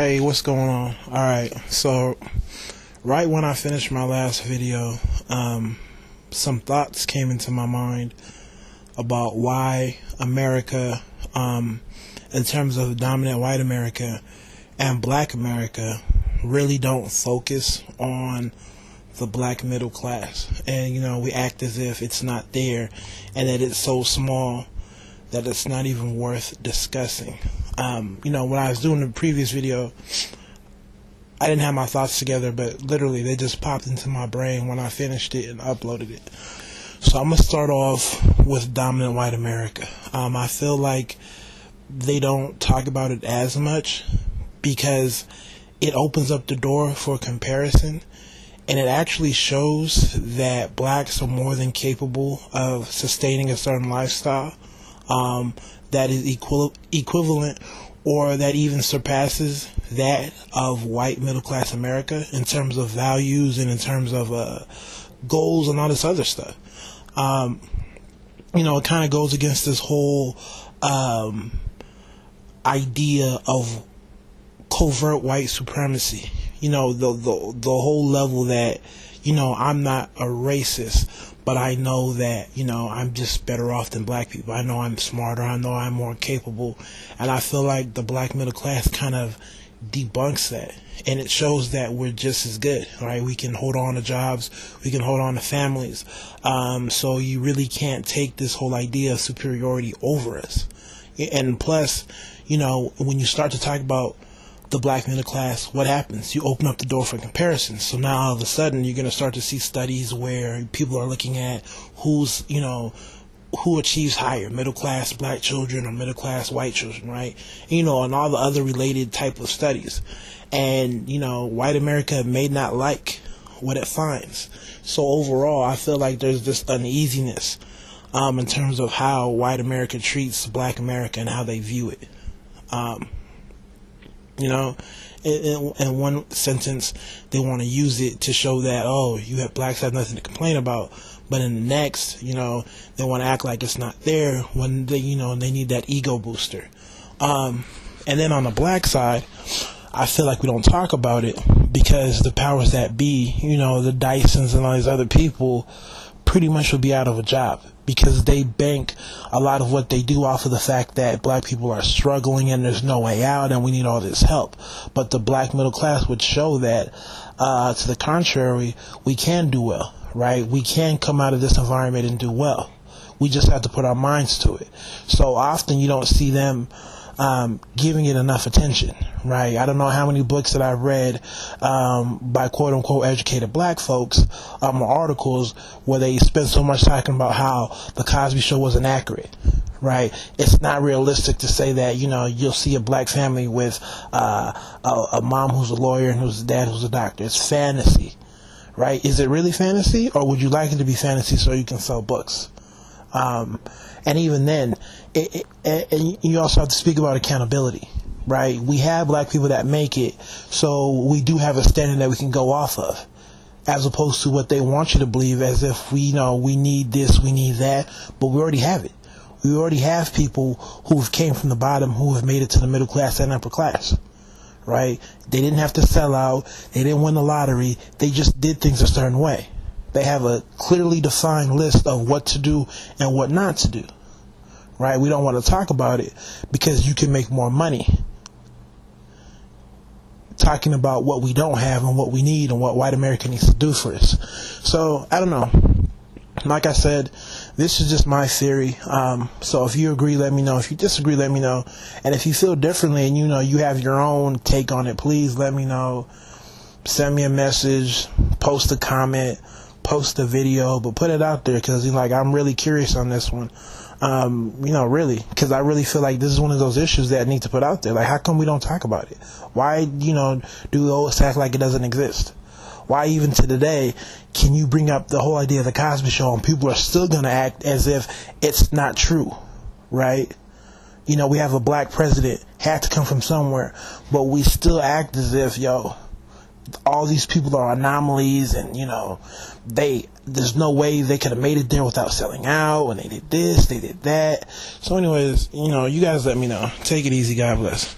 Hey, what's going on? Alright, so right when I finished my last video, some thoughts came into my mind about why America, in terms of dominant white America and black America, really don't focus on the black middle class. And, we act as if it's not there and that it's so small that it's not even worth discussing. When I was doing the previous video, I didn't have my thoughts together, but literally they just popped into my brain when I finished it and uploaded it. So I'm going to start off with dominant white America. I feel like they don't talk about it as much because it opens up the door for comparison, and it actually shows that blacks are more than capable of sustaining a certain lifestyle that is equivalent or that even surpasses that of white middle class America in terms of values and in terms of goals and all this other stuff. It kind of goes against this whole idea of covert white supremacy. The whole level that, I'm not a racist, but I know that, I'm just better off than black people. I know I'm smarter. I know I'm more capable. And I feel like the black middle class kind of debunks that. And it shows that we're just as good, right? We can hold on to jobs. We can hold on to families. So you really can't take this whole idea of superiority over us. And plus, when you start to talk about the black middle class, what happens? You open up the door for comparison. So now all of a sudden you're going to start to see studies where people are looking at who achieves higher, middle class black children or middle class white children, right? And all the other related type of studies. And, white America may not like what it finds. So overall, I feel like there's this uneasiness in terms of how white America treats black America and how they view it. In one sentence, they want to use it to show that, blacks have nothing to complain about. But in the next, they want to act like it's not there when they need that ego booster. And then on the black side, I feel like we don't talk about it because the powers that be, the Dysons and all these other people pretty much will be out of a job because they bank a lot of what they do off of the fact that black people are struggling and there's no way out and we need all this help. But the black middle class would show that, to the contrary, we can do well, right? We can come out of this environment and do well. We just have to put our minds to it. So often you don't see them giving it enough attention, right? I don't know how many books that I've read by quote-unquote educated black folks, or articles where they spend so much talking about how the Cosby Show wasn't accurate, right? It's not realistic to say that, you'll see a black family with a mom who's a lawyer and who's a dad who's a doctor. It's fantasy, right? Is it really fantasy, or would you like it to be fantasy so you can sell books? And even then, and you also have to speak about accountability, right? We have black people that make it, so we do have a standard that we can go off of, as opposed to what they want you to believe as if we need this, we need that, but we already have it. We already have people who came from the bottom who have made it to the middle class and upper class, right? They didn't have to sell out. They didn't win the lottery. They just did things a certain way. They have a clearly defined list of what to do and what not to do, right? We don't want to talk about it because you can make more money talking about what we don't have and what we need and what white America needs to do for us. So, I don't know. Like I said, this is just my theory. So if you agree, let me know. If you disagree, let me know. And if you feel differently and you have your own take on it, please let me know. Send me a message, post a comment, post a video, but put it out there because I'm really curious on this one. Really, because I really feel like this is one of those issues that I need to put out there. Like, how come we don't talk about it? Why, do we always act like it doesn't exist? Why even to today can you bring up the whole idea of the Cosby Show and people are still going to act as if it's not true, right? We have a black president, had to come from somewhere, but we still act as if, all these people are anomalies and, there's no way they could have made it there without selling out, and they did this, they did that. So anyways, you guys let me know. Take it easy. God bless.